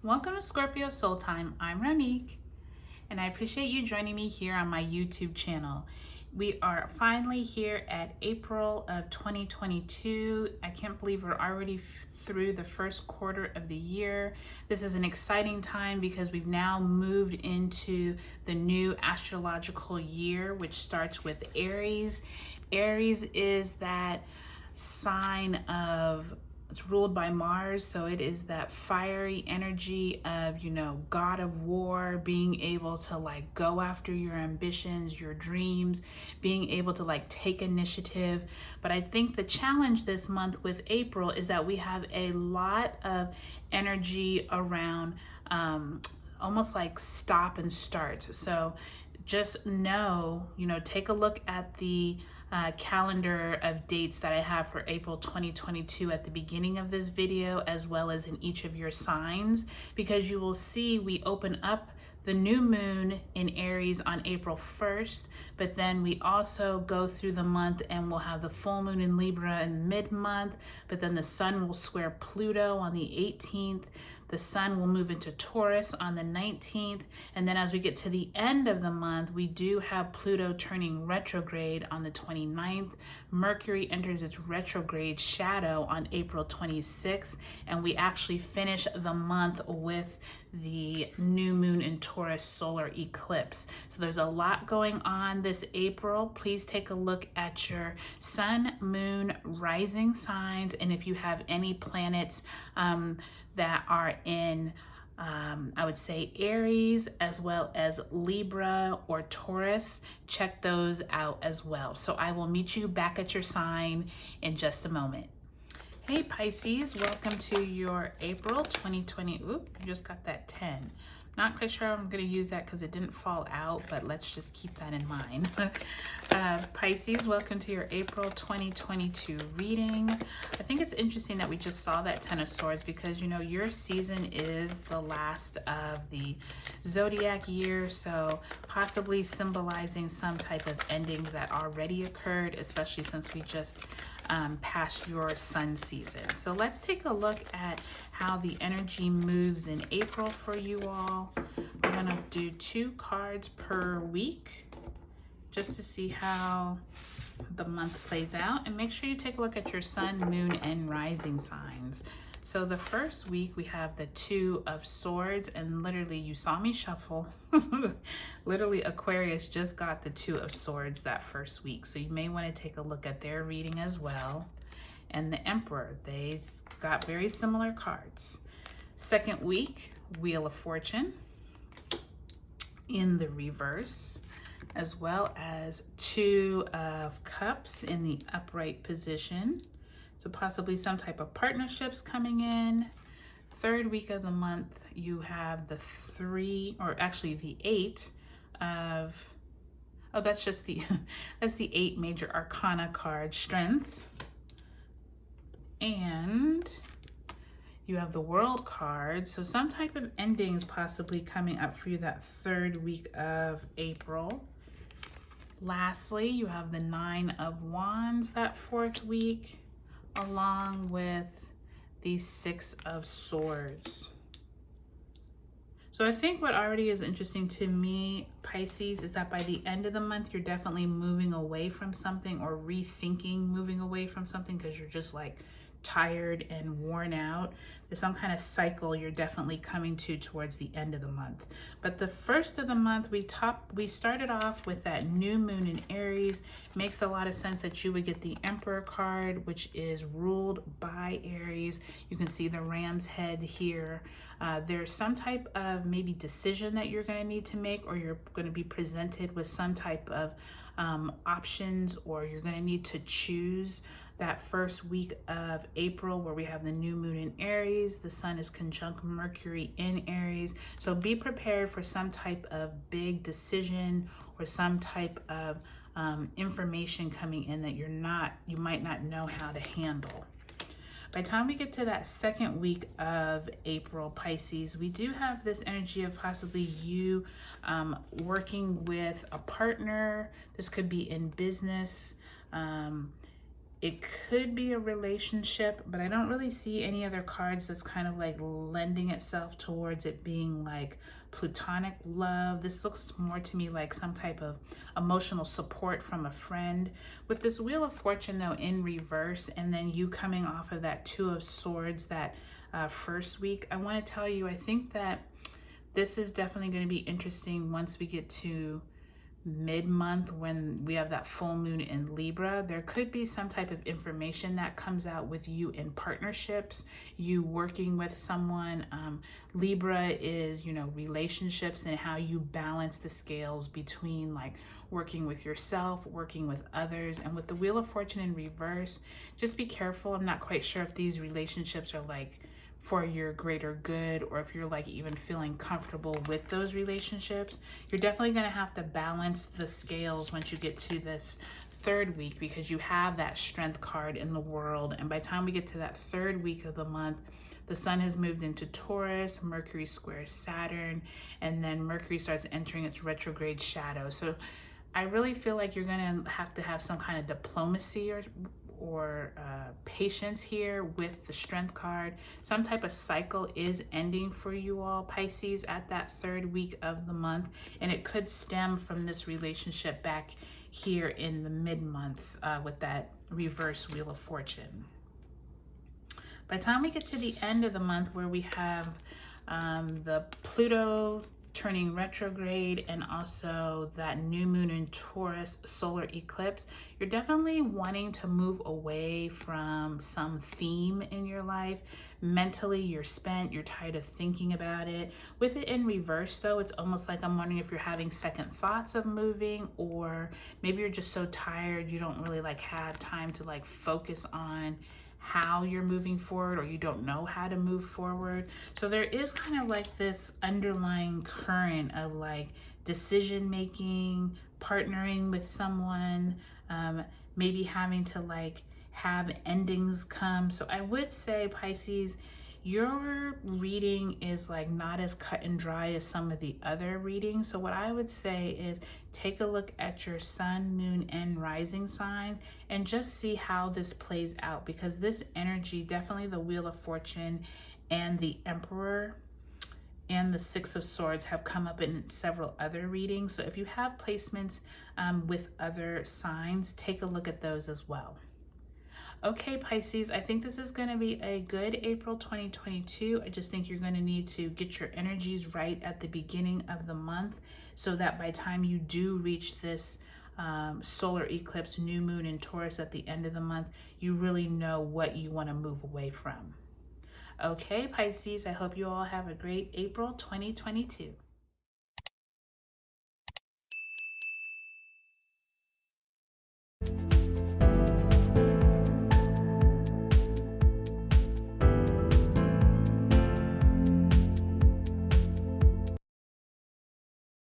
Welcome to Scorpio Soul Time. I'm Ronique, and I appreciate you joining me here on my YouTube channel. We are finally here at April of 2022. I can't believe we're already through the first quarter of the year. This is an exciting time because we've now moved into the new astrological year, which starts with Aries. Aries is that sign of, it's ruled by Mars, so it is that fiery energy of, God of war, being able to like go after your ambitions, your dreams, being able to like take initiative. But I think the challenge this month with April is that we have a lot of energy around almost like stop and start. So just know, take a look at the calendar of dates that I have for April 2022 at the beginning of this video, as well as in each of your signs, because you will see we open up the new moon in Aries on April 1st, but then we also go through the month and we'll have the full moon in Libra in mid-month, but then the sun will square Pluto on the 18th. The sun will move into Taurus on the 19th. And then as we get to the end of the month, we do have Pluto turning retrograde on the 29th. Mercury enters its retrograde shadow on April 26th. And we actually finish the month with the new moon in Taurus solar eclipse. So there's a lot going on this April. Please take a look at your sun, moon, rising signs. And if you have any planets that are in, I would say Aries, as well as Libra or Taurus, check those out as well. So I will meet you back at your sign in just a moment. Hey Pisces, welcome to your April 2020. Oop, you just got that 10. Not quite sure I'm going to use that because it didn't fall out, but let's just keep that in mind. Pisces, welcome to your April 2022 reading. I think it's interesting that we just saw that 10 of Swords because, your season is the last of the zodiac year, so possibly symbolizing some type of endings that already occurred, especially since we just past your sun season. So let's take a look at how the energy moves in April for you all. We're gonna do 2 cards per week just to see how the month plays out, and make sure you take a look at your sun, moon, and rising signs. So the first week we have the 2 of Swords, and literally you saw me shuffle. Literally Aquarius just got the 2 of Swords that first week. So you may want to take a look at their reading as well. And the Emperor, they got very similar cards. Second week, Wheel of Fortune in the reverse, as well as 2 of Cups in the upright position. So possibly some type of partnerships coming in. Third week of the month, you have the 3, or actually the 8 of, oh, that's just the, that's the 8 major arcana card, Strength. And you have the World card. So some type of endings possibly coming up for you that 3rd week of April. Lastly, you have the 9 of Wands that 4th week, along with the 6 of Swords. So I think what already is interesting to me, Pisces, is that by the end of the month, you're definitely moving away from something or rethinking moving away from something because you're just like tired and worn out. There's some kind of cycle you're definitely coming to towards the end of the month. But the first of the month, we started off with that new moon in Aries. Makes a lot of sense that you would get the Emperor card, which is ruled by Aries. You can see the ram's head here. There's some type of maybe decision that you're going to need to make, or you're going to be presented with some type of options, or you're going to need to choose that first week of April where we have the new moon in Aries. The sun is conjunct Mercury in Aries. So be prepared for some type of big decision or some type of information coming in that you might not know how to handle. By the time we get to that 2nd week of April, Pisces, we do have this energy of possibly you working with a partner. This could be in business. It could be a relationship, but I don't really see any other cards that's kind of like lending itself towards it being like platonic love. This looks more to me like some type of emotional support from a friend. With this Wheel of Fortune though in reverse, and then you coming off of that Two of Swords that first week, I want to tell you, I think that this is definitely going to be interesting once we get to mid-month when we have that full moon in Libra. There could be some type of information that comes out with you in partnerships, you working with someone. Libra is, you know, relationships and how you balance the scales between like working with yourself, working with others. And with the Wheel of Fortune in reverse, just be careful. I'm not quite sure if these relationships are like for your greater good, or if you're like even feeling comfortable with those relationships. You're definitely going to have to balance the scales once you get to this third week, because you have that Strength card in the World, and by the time we get to that third week of the month, the Sun has moved into Taurus, Mercury squares Saturn, and then Mercury starts entering its retrograde shadow. So I really feel like you're going to have some kind of diplomacy or patience here with the Strength card. Some type of cycle is ending for you all, Pisces, at that third week of the month, and it could stem from this relationship back here in the mid-month with that reverse Wheel of Fortune. By the time we get to the end of the month, where we have the Pluto turning retrograde and also that new moon in Taurus solar eclipse, you're definitely wanting to move away from some theme in your life. Mentally, you're spent, you're tired of thinking about it. With it in reverse though, it's almost like I'm wondering if you're having second thoughts of moving, or maybe you're just so tired you don't really like have time to like focus on how you're moving forward, or you don't know how to move forward. So there is kind of like this underlying current of like decision making, partnering with someone, maybe having to like have endings come. So I would say, Pisces, your reading is like not as cut and dry as some of the other readings. So what I would say is take a look at your sun, moon, and rising sign and just see how this plays out, because this energy, definitely the Wheel of Fortune and the Emperor and the Six of Swords have come up in several other readings. So if you have placements with other signs, take a look at those as well. Okay, Pisces, I think this is going to be a good April 2022. I just think you're going to need to get your energies right at the beginning of the month, so that by the time you do reach this solar eclipse, new moon in Taurus at the end of the month, you really know what you want to move away from. Okay, Pisces, I hope you all have a great April 2022.